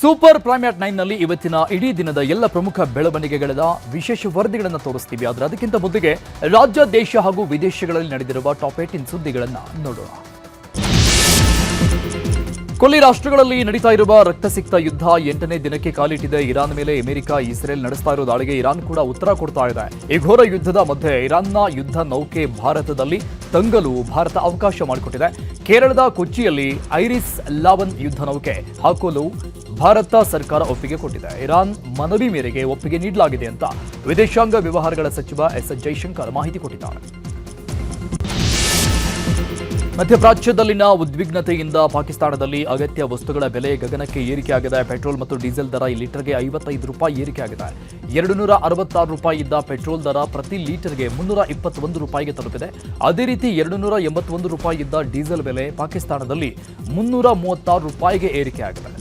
Super prime at 9 ನಲ್ಲಿ ಇವತ್ತಿನ ಇಡೀ ದಿನದ ಎಲ್ಲ ಪ್ರಮುಖ ಬೆಳವಣಿಗೆಗಳ ವಿಶೇಷ ವರದಿಗಳನ್ನು ತೋರಿಸ್ತೀವಿ. ಆದರೆ ಅದಕ್ಕಿಂತ ಮೊದಲಿಗೆ ರಾಜ್ಯ, ದೇಶ ಹಾಗೂ ವಿದೇಶಗಳಲ್ಲಿ ನಡೆದಿರುವ ಟಾಪ್ 18 ಸುದ್ದಿಗಳನ್ನು ನೋಡೋಣ. ಕೊಲ್ಲಿ ರಾಷ್ಟ್ರಗಳಲ್ಲಿ ನಡೀತಾ ಇರುವ ರಕ್ತಸಿಕ್ತ ಯುದ್ಧ 8ನೇ ದಿನಕ್ಕೆ ಕಾಲಿಟ್ಟಿದೆ. ಇರಾನ್ ಮೇಲೆ ಅಮೆರಿಕ, ಇಸ್ರೇಲ್ ನಡೆಸ್ತಾ ಇರೋ ದಾಳಿಗೆ ಇರಾನ್ ಕೂಡ ಉತ್ತರ ಕೊಡ್ತಾ ಇದೆ. ಈ ಘೋರ ಯುದ್ಧದ ಮಧ್ಯೆ ಇರಾನ್ನ ಯುದ್ಧ ನೌಕೆ ಭಾರತದಲ್ಲಿ ತಂಗಲು ಭಾರತ ಅವಕಾಶ ಮಾಡಿಕೊಟ್ಟಿದೆ. ಕೇರಳದ ಕೊಚ್ಚಿಯಲ್ಲಿ ಐರಿಸ್ 11 ಯುದ್ಧ ನೌಕೆ ಹಾಕಲು ಭಾರತ ಸರ್ಕಾರ ಒಪ್ಪಿಗೆ ಕೊಟ್ಟಿದೆ. ಇರಾನ್ ಮನವಿ ಮೇರೆಗೆ ಒಪ್ಪಿಗೆ ನೀಡಲಾಗಿದೆ ಅಂತ ವಿದೇಶಾಂಗ ವ್ಯವಹಾರಗಳ ಸಚಿವ ಎಸ್ ಜೈಶಂಕರ್ ಮಾಹಿತಿ ಕೊಟ್ಟಿದ್ದಾರೆ. ಮಧ್ಯಪ್ರಾಚ್ಯದಲ್ಲಿನ ಉದ್ವಿಗ್ನತೆಯಿಂದ ಪಾಕಿಸ್ತಾನದಲ್ಲಿ ಅಗತ್ಯ ವಸ್ತುಗಳ ಬೆಲೆ ಗಗನಕ್ಕೆ ಏರಿಕೆಯಾಗಿದೆ. ಪೆಟ್ರೋಲ್ ಮತ್ತು ಡೀಸೆಲ್ ದರ ಲೀಟರ್ಗೆ 55 ರೂಪಾಯಿ ಏರಿಕೆಯಾಗಿದೆ. 266 ರೂಪಾಯಿ ಇದ್ದ ಪೆಟ್ರೋಲ್ ದರ ಪ್ರತಿ ಲೀಟರ್ಗೆ 321 ರೂಪಾಯಿಗೆ ತಲುಪಿದೆ. ಅದೇ ರೀತಿ 281 ರೂಪಾಯಿ ಇದ್ದ ಡೀಸೆಲ್ ಬೆಲೆ ಪಾಕಿಸ್ತಾನದಲ್ಲಿ 336 ರೂಪಾಯಿಗೆ ಏರಿಕೆಯಾಗಿದೆ.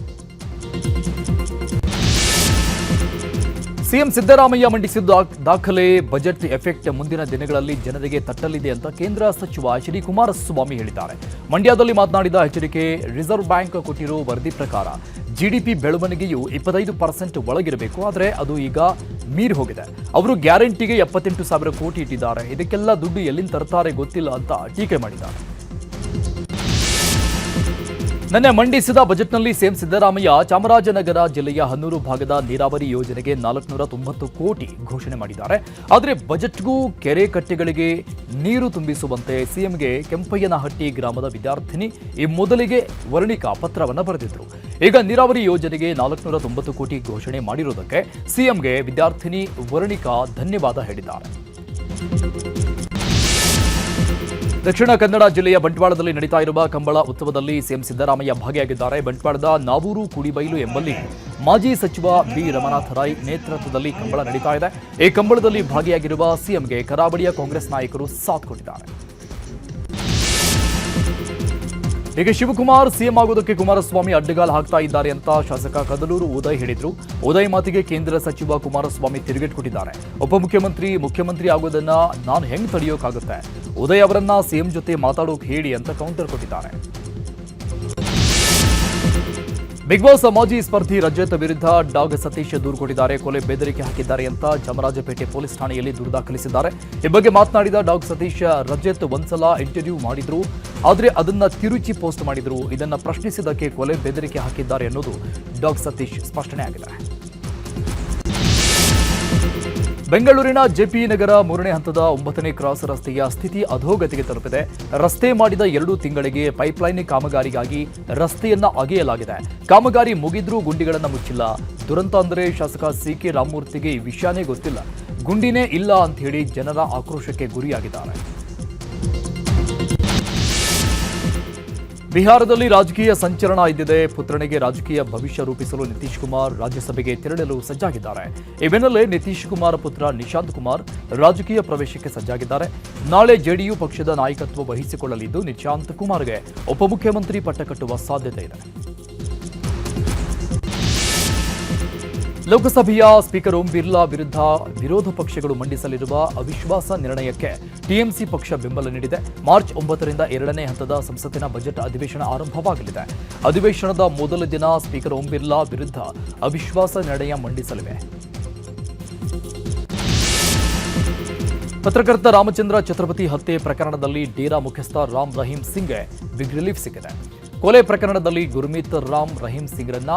ಸಿಎಂ ಸಿದ್ದರಾಮಯ್ಯ ಮಂಡಿಸಿದ ದಾಖಲೆ ಬಜೆಟ್ ಎಫೆಕ್ಟ್ ಮುಂದಿನ ದಿನಗಳಲ್ಲಿ ಜನರಿಗೆ ತಟ್ಟಲಿದೆ ಅಂತ ಕೇಂದ್ರ ಸಚಿವ ಶ್ರೀ ಕುಮಾರಸ್ವಾಮಿ ಹೇಳಿದ್ದಾರೆ. ಮಂಡ್ಯದಲ್ಲಿ ಮಾತನಾಡಿದ ಎಚ್ಚರಿಕೆ, ರಿಸರ್ವ್ ಬ್ಯಾಂಕ್ ಕೊಟ್ಟಿರೋ ವರದಿ ಪ್ರಕಾರ ಜಿಡಿಪಿ ಬೆಳವಣಿಗೆಯು 25% ಒಳಗಿರಬೇಕು. ಆದರೆ ಅದು ಈಗ ಮೀರಿ ಹೋಗಿದೆ. ಅವರು ಗ್ಯಾರಂಟಿಗೆ 78,000 ಕೋಟಿ ಇಟ್ಟಿದ್ದಾರೆ. ಇದಕ್ಕೆಲ್ಲ ದುಡ್ಡು ಎಲ್ಲಿಂದ ತರ್ತಾರೆ ಗೊತ್ತಿಲ್ಲ ಅಂತ ಟೀಕೆ ಮಾಡಿದ್ದಾರೆ. ನಿನ್ನೆ ಮಂಡಿಸಿದ ಬಜೆಟ್ನಲ್ಲಿ ಸಿಎಂ ಸಿದ್ದರಾಮಯ್ಯ ಚಾಮರಾಜನಗರ ಜಿಲ್ಲೆಯ ಹನ್ನೂರು ಭಾಗದ ನೀರಾವರಿ ಯೋಜನೆಗೆ 490 ಕೋಟಿ ಘೋಷಣೆ ಮಾಡಿದ್ದಾರೆ. ಆದರೆ ಬಜೆಟ್ಗೂ ಕೆರೆ ಕಟ್ಟೆಗಳಿಗೆ ನೀರು ತುಂಬಿಸುವಂತೆ ಸಿಎಂಗೆ ಕೆಂಪಯ್ಯನಹಟ್ಟಿ ಗ್ರಾಮದ ವಿದ್ಯಾರ್ಥಿನಿ ಈ ಮೊದಲಿಗೆ ವರ್ಣಿಕಾ ಪತ್ರವನ್ನು ಬರೆದಿದ್ರು. ಈಗ ನೀರಾವರಿ ಯೋಜನೆಗೆ 490 ಕೋಟಿ ಘೋಷಣೆ ಮಾಡಿರುವುದಕ್ಕೆ ಸಿಎಂಗೆ ವಿದ್ಯಾರ್ಥಿನಿ ವರ್ಣಿಕಾ ಧನ್ಯವಾದ ಹೇಳಿದ್ದಾರೆ. ದಕ್ಷಿಣ ಕನ್ನಡ ಜಿಲ್ಲೆಯ ಬಂಟ್ವಾಳದಲ್ಲಿ ನಡೀತಾ ಇರುವ ಕಂಬಳ ಉತ್ಸವದಲ್ಲಿ ಸಿಎಂ ಸಿದ್ದರಾಮಯ್ಯ ಭಾಗಿಯಾಗಿದ್ದಾರೆ. ಬಂಟ್ವಾಳದ ನಾವೂರು ಕುಡಿಬೈಲು ಎಂಬಲ್ಲಿ ಮಾಜಿ ಸಚಿವ ಬಿ ರಮನಾಥ ರೈ ನೇತೃತ್ವದಲ್ಲಿ ಕಂಬಳ ನಡೀತಾ ಇದೆ. ಈ ಕಂಬಳದಲ್ಲಿ ಭಾಗಿಯಾಗಿರುವ ಸಿಎಂಗೆ ಕರಾವಳಿಯ ಕಾಂಗ್ರೆಸ್ ನಾಯಕರು ಸಾಥ್ ಕೊಟ್ಟಿದ್ದಾರೆ. ಈಗ ಶಿವಕುಮಾರ್ ಸಿಎಂ ಆಗೋದಕ್ಕೆ ಕುಮಾರಸ್ವಾಮಿ ಅಡ್ಡಗಾಲು ಹಾಕ್ತಾ ಇದ್ದಾರೆ ಅಂತ ಶಾಸಕ ಕದಲೂರು ಉದಯ್ ಹೇಳಿದ್ರು. ಉದಯ್ ಮಾತಿಗೆ ಕೇಂದ್ರ ಸಚಿವ ಕುಮಾರಸ್ವಾಮಿ ತಿರುಗೇಟು ಕೊಟ್ಟಿದ್ದಾರೆ. ಮುಖ್ಯಮಂತ್ರಿ ಆಗೋದನ್ನ ನಾನು ಹೆಂಗ್ ತಡೆಯೋಕ್ಕಾಗುತ್ತೆ? ಉದಯ್ ಅವರನ್ನ ಸಿಎಂ ಜೊತೆ ಮಾತಾಡೋಕೆ ಹೇಳಿ ಅಂತ ಕೌಂಟರ್ ಕೊಟ್ಟಿದ್ದಾರೆ. ಬಿಗ್ ಬಾಸ್ ಮಾಜಿ ಸ್ಪರ್ಧಿ ರಜತ್ ವಿರುದ್ಧ ಡಾಗ್ ಸತೀಶ್ ದೂರು ಕೊಟ್ಟಿದ್ದಾರೆ. ಕೊಲೆ ಬೆದರಿಕೆ ಹಾಕಿದ್ದಾರೆ ಅಂತ ಚಾಮರಾಜಪೇಟೆ ಪೊಲೀಸ್ ಠಾಣೆಯಲ್ಲಿ ದೂರು ದಾಖಲಿಸಿದ್ದಾರೆ. ಈ ಬಗ್ಗೆ ಮಾತನಾಡಿದ ಡಾಗ್ ಸತೀಶ್, ರಜತ್ ಒಂದ್ಸಲ ಇಂಟರ್ವ್ಯೂ ಮಾಡಿದ್ರು, ಆದರೆ ಅದನ್ನ ತಿರುಚಿ ಪೋಸ್ಟ್ ಮಾಡಿದ್ರು. ಇದನ್ನ ಪ್ರಶ್ನಿಸಿದ್ದಕ್ಕೆ ಕೊಲೆ ಬೆದರಿಕೆ ಹಾಕಿದ್ದಾರೆ ಅನ್ನೋದು ಡಾಗ್ ಸತೀಶ್ ಸ್ಪಷ್ಟನೆ ಆಗಿದೆ. ಬೆಂಗಳೂರಿನ ಜೆಪಿ ನಗರ 3ನೇ ಹಂತದ 9ನೇ ಕ್ರಾಸ್ ರಸ್ತೆಯ ಸ್ಥಿತಿ ಅಧೋಗತಿಗೆ ತಲುಪಿದೆ. ರಸ್ತೆ ಮಾಡಿದ 2 ತಿಂಗಳಿಗೆ ಪೈಪ್ಲೈನ್ ಕಾಮಗಾರಿಗಾಗಿ ರಸ್ತೆಯನ್ನ ಅಗೆಯಲಾಗಿದೆ. ಕಾಮಗಾರಿ ಮುಗಿದ್ರೂ ಗುಂಡಿಗಳನ್ನು ಮುಚ್ಚಿಲ್ಲ. ದುರಂತ ಅಂದರೆ ಶಾಸಕ ಸಿಕೆ ರಾಮಮೂರ್ತಿಗೆ ಈ ವಿಷಯನೇ ಗೊತ್ತಿಲ್ಲ. ಗುಂಡಿನೇ ಇಲ್ಲ ಅಂತ ಹೇಳಿ ಜನರ ಆಕ್ರೋಶಕ್ಕೆ ಗುರಿಯಾಗಿದ್ದಾರೆ. ಬಿಹಾರದಲ್ಲಿ ರಾಜಕೀಯ ಸಂಚಲನ ಇದ್ದಿದೆ. ಪುತ್ರನಿಗೆ ರಾಜಕೀಯ ಭವಿಷ್ಯ ರೂಪಿಸಲು ನಿತೀಶ್ ಕುಮಾರ್ ರಾಜ್ಯಸಭೆಗೆ ತೆರಳಲು ಸಜ್ಜಾಗಿದ್ದಾರೆ. ಈ ಬೆನ್ನಲ್ಲೇ ನಿತೀಶ್ ಕುಮಾರ್ ಪುತ್ರ ನಿಶಾಂತ್ ಕುಮಾರ್ ರಾಜಕೀಯ ಪ್ರವೇಶಕ್ಕೆ ಸಜ್ಜಾಗಿದ್ದಾರೆ. ನಾಳೆ ಜೆಡಿಯು ಪಕ್ಷದ ನಾಯಕತ್ವ ವಹಿಸಿಕೊಳ್ಳಲಿದ್ದು ನಿಶಾಂತ್ ಕುಮಾರ್ಗೆ ಉಪಮುಖ್ಯಮಂತ್ರಿ ಪಟ್ಟ ಕಟ್ಟುವ ಸಾಧ್ಯತೆ ಇದೆ. ಲೋಕಸಭೆಯ ಸ್ಪೀಕರ್ ಓಂ ಬಿರ್ಲಾ ವಿರುದ್ಧ ವಿರೋಧ ಪಕ್ಷಗಳು ಮಂಡಿಸಲಿರುವ ಅವಿಶ್ವಾಸ ನಿರ್ಣಯಕ್ಕೆ ಟಿಎಂಸಿ ಪಕ್ಷ ಬೆಂಬಲ ನೀಡಿದೆ. ಮಾರ್ಚ್ 9ರಿಂದ 2ನೇ ಹಂತದ ಸಂಸತ್ತಿನ ಬಜೆಟ್ ಅಧಿವೇಶನ ಆರಂಭವಾಗಲಿದೆ. ಅಧಿವೇಶನದ ಮೊದಲ ದಿನ ಸ್ಪೀಕರ್ ಓಂ ಬಿರ್ಲಾ ವಿರುದ್ಧ ಅವಿಶ್ವಾಸ ನಿರ್ಣಯ ಮಂಡಿಸಲಿವೆ. ಪತ್ರಕರ್ತ ರಾಮಚಂದ್ರ ಛತ್ರಪತಿ ಹತ್ಯೆ ಪ್ರಕರಣದಲ್ಲಿ ಡೇರಾ ಮುಖ್ಯಸ್ಥ ರಾಮ್ ರಹೀಂ ಸಿಂಗ್ಗೆ ಬಿಗ್ ರಿಲೀಫ್ ಸಿಕ್ಕಿದೆ. ಕೊಲೆ ಪ್ರಕರಣದಲ್ಲಿ ಗುರ್ಮೀತ್ ರಾಮ್ ರಹೀಂ ಸಿಂಗ್ರನ್ನ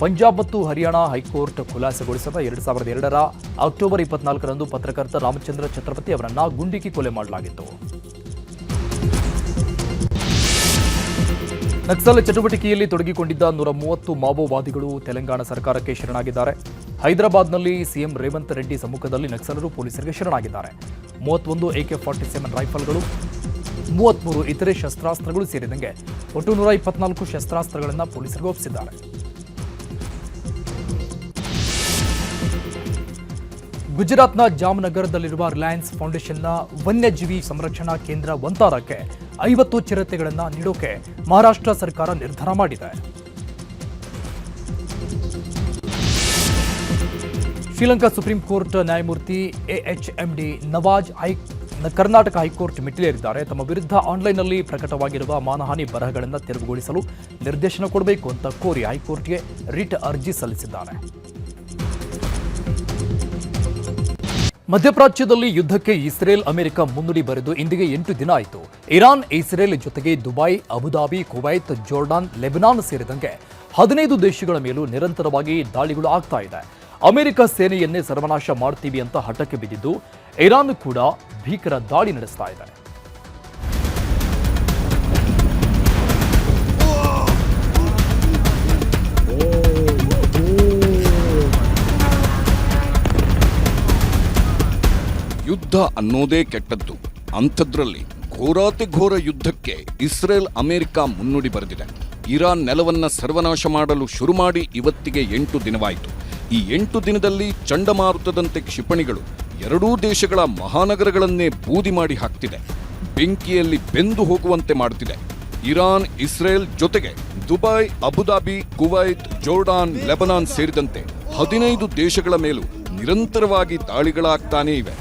ಪಂಜಾಬ್ ಮತ್ತು ಹರಿಯಾಣ ಹೈಕೋರ್ಟ್ ಖುಲಾಸೆಗೊಳಿಸಿದ 2002ರ ಅಕ್ಟೋಬರ್ 24ರಂದು ಪತ್ರಕರ್ತ ರಾಮಚಂದ್ರ ಛತ್ರಪತಿ ಅವರನ್ನ ಗುಂಡಿಕ್ಕಿ ಕೊಲೆ ಮಾಡಲಾಗಿತ್ತು. ನಕ್ಸಲ್ ಚಟುವಟಿಕೆಯಲ್ಲಿ ತೊಡಗಿಕೊಂಡಿದ್ದ 130 ಮಾವೋವಾದಿಗಳು ತೆಲಂಗಾಣ ಸರ್ಕಾರಕ್ಕೆ ಶರಣಾಗಿದ್ದಾರೆ. ಹೈದರಾಬಾದ್ನಲ್ಲಿ ಸಿಎಂ ರೇವಂತ್ ರೆಡ್ಡಿ ಸಮ್ಮುಖದಲ್ಲಿ ನಕ್ಸಲರು ಪೊಲೀಸರಿಗೆ ಶರಣಾಗಿದ್ದಾರೆ. 31 AK-47 ರೈಫಲ್ಗಳು, 33 ಇತರೆ ಶಸ್ತ್ರಾಸ್ತ್ರಗಳು ಸೇರಿದಂತೆ ಒಟ್ಟು 124 ಶಸ್ತ್ರಾಸ್ತ್ರಗಳನ್ನು ಪೊಲೀಸರಿಗೆ ಒಪ್ಪಿಸಿದ್ದಾರೆ. ಗುಜರಾತ್ನ ಜಾಮ್ನಗರದಲ್ಲಿರುವ ರಿಲಯನ್ಸ್ ಫೌಂಡೇಶನ್ನ ವನ್ಯಜೀವಿ ಸಂರಕ್ಷಣಾ ಕೇಂದ್ರ ವಂತಾರಕ್ಕೆ 50 ಚಿರತೆಗಳನ್ನು ನೀಡೋಕೆ ಮಹಾರಾಷ್ಟ್ರ ಸರ್ಕಾರ ನಿರ್ಧಾರ ಮಾಡಿದೆ. ಶ್ರೀಲಂಕಾ ಸುಪ್ರೀಂ ಕೋರ್ಟ್ ನ್ಯಾಯಮೂರ್ತಿ AHMD ನವಾಜ್ ಕರ್ನಾಟಕ ಹೈಕೋರ್ಟ್ ಮೆಟ್ಟಿಲೇರಿದ್ದಾರೆ. ತಮ್ಮ ವಿರುದ್ಧ ಆನ್ಲೈನ್ನಲ್ಲಿ ಪ್ರಕಟವಾಗಿರುವ ಮಾನಹಾನಿ ಬರಹಗಳನ್ನು ತೆರವುಗೊಳಿಸಲು ನಿರ್ದೇಶನ ಕೊಡಬೇಕು ಅಂತ ಕೋರಿ ಹೈಕೋರ್ಟ್ಗೆ ರಿಟ್ ಅರ್ಜಿ ಸಲ್ಲಿಸಿದ್ದಾರೆ. ಮಧ್ಯಪ್ರಾಚ್ಯದಲ್ಲಿ ಯುದ್ಧಕ್ಕೆ ಇಸ್ರೇಲ್ ಅಮೆರಿಕ ಮುನ್ನುಡಿ ಬರೆದು ಇಂದಿಗೆ 8 ದಿನ ಆಯಿತು. ಇರಾನ್ ಇಸ್ರೇಲ್ ಜೊತೆಗೆ Dubai, Abu Dhabi, Kuwait, Jordan, Lebanon ಸೇರಿದಂತೆ 15 ದೇಶಗಳ ಮೇಲೂ ನಿರಂತರವಾಗಿ ದಾಳಿಗಳು ಆಗ್ತಾ ಇದೆ. ಅಮೆರಿಕ ಸೇನೆಯನ್ನೇ ಸರ್ವನಾಶ ಮಾಡ್ತೀವಿ ಅಂತ ಹಠಕ್ಕೆ ಬಿದ್ದಿದ್ದು ಇರಾನ್ ಕೂಡ ಭೀಕರ ದಾಳಿ ನಡೆಸ್ತಾ ಇದೆ. ಯುದ್ಧ ಅನ್ನೋದೇ ಕೆಟ್ಟದ್ದು. ಅಂಥದ್ರಲ್ಲಿ ಘೋರಾತಿ ಘೋರ ಯುದ್ಧಕ್ಕೆ ಇಸ್ರೇಲ್ ಅಮೆರಿಕ ಮುನ್ನುಡಿ ಬರೆದಿದೆ. ಇರಾನ್ ನೆಲವನ್ನ ಸರ್ವನಾಶ ಮಾಡಲು ಶುರು ಮಾಡಿ ಇವತ್ತಿಗೆ 8 ದಿನವಾಯಿತು. ಈ 8 ದಿನದಲ್ಲಿ ಚಂಡಮಾರುತದಂತೆ ಕ್ಷಿಪಣಿಗಳು ಎರಡೂ ದೇಶಗಳ ಮಹಾನಗರಗಳನ್ನೇ ಬೂದಿ ಮಾಡಿ ಹಾಕ್ತಿದೆ, ಬೆಂಕಿಯಲ್ಲಿ ಬೆಂದು ಹೋಗುವಂತೆ ಮಾಡುತ್ತಿದೆ. ಇರಾನ್, ಇಸ್ರೇಲ್ ಜೊತೆಗೆ Dubai, Abu Dhabi, Kuwait, Jordan, Lebanon ಸೇರಿದಂತೆ 15 ದೇಶಗಳ ಮೇಲೂ ನಿರಂತರವಾಗಿ ದಾಳಿಗಳಾಗ್ತಾನೇ ಇವೆ.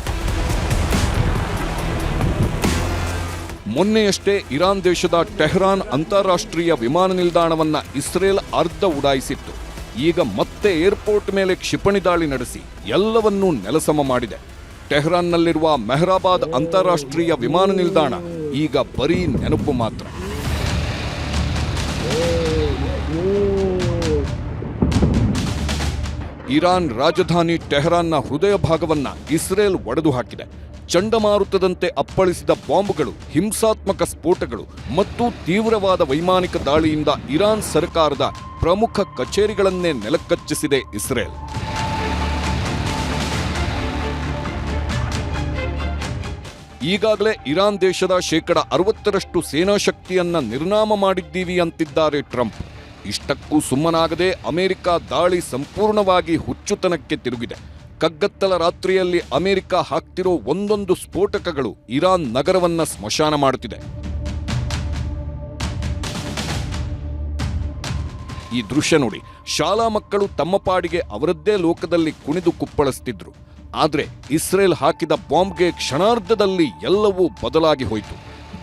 ಮೊನ್ನೆಯಷ್ಟೇ ಇರಾನ್ ದೇಶದ ಟೆಹರಾನ್ ಅಂತಾರಾಷ್ಟ್ರೀಯ ವಿಮಾನ ನಿಲ್ದಾಣವನ್ನ ಇಸ್ರೇಲ್ ಅರ್ಧ ಉಡಾಯಿಸಿತ್ತು. ಈಗ ಮತ್ತೆ ಏರ್ಪೋರ್ಟ್ ಮೇಲೆ ಕ್ಷಿಪಣಿ ದಾಳಿ ನಡೆಸಿ ಎಲ್ಲವನ್ನೂ ನೆಲಸಮ ಮಾಡಿದೆ. ಟೆಹರಾನ್ನಲ್ಲಿರುವ ಮೆಹರಾಬಾದ್ ಅಂತಾರಾಷ್ಟ್ರೀಯ ವಿಮಾನ ನಿಲ್ದಾಣ ಈಗ ಬರೀ ನೆನಪು ಮಾತ್ರ. ಇರಾನ್ ರಾಜಧಾನಿ ಟೆಹರಾನ್ನ ಹೃದಯ ಭಾಗವನ್ನ ಇಸ್ರೇಲ್ ಒಡೆದು ಹಾಕಿದೆ. ಚಂಡಮಾರುತದಂತೆ ಅಪ್ಪಳಿಸಿದ ಬಾಂಬ್ಗಳು, ಹಿಂಸಾತ್ಮಕ ಸ್ಫೋಟಗಳು ಮತ್ತು ತೀವ್ರವಾದ ವೈಮಾನಿಕ ದಾಳಿಯಿಂದ ಇರಾನ್ ಸರ್ಕಾರದ ಪ್ರಮುಖ ಕಚೇರಿಗಳನ್ನೇ ನೆಲಕಚ್ಚಿಸಿದೆ ಇಸ್ರೇಲ್. ಈಗಾಗಲೇ ಇರಾನ್ ದೇಶದ 60% ಸೇನಾ ಶಕ್ತಿಯನ್ನ ನಿರ್ನಾಮ ಮಾಡಿದ್ದೀವಿ ಅಂತಿದ್ದಾರೆ ಟ್ರಂಪ್. ಇಷ್ಟಕ್ಕೂ ಸುಮ್ಮನಾಗದೆ ಅಮೆರಿಕ ದಾಳಿ ಸಂಪೂರ್ಣವಾಗಿ ಹುಚ್ಚುತನಕ್ಕೆ ತಿರುಗಿದೆ. ಕಗ್ಗತ್ತಲ ರಾತ್ರಿಯಲ್ಲಿ ಅಮೆರಿಕ ಹಾಕ್ತಿರೋ ಒಂದೊಂದು ಸ್ಫೋಟಕಗಳು ಇರಾನ್ ನಗರವನ್ನ ಸ್ಮಶಾನ ಮಾಡುತ್ತಿದೆ. ಈ ದೃಶ್ಯ ನೋಡಿ, ಶಾಲಾ ಮಕ್ಕಳು ತಮ್ಮ ಪಾಡಿಗೆ ಅವರದ್ದೇ ಲೋಕದಲ್ಲಿ ಕುಣಿದು ಕುಪ್ಪಳಿಸ್ತಿದ್ರು. ಆದ್ರೆ ಇಸ್ರೇಲ್ ಹಾಕಿದ ಬಾಂಬ್ಗೆ ಕ್ಷಣಾರ್ಧದಲ್ಲಿ ಎಲ್ಲವೂ ಬದಲಾಗಿ ಹೋಯಿತು.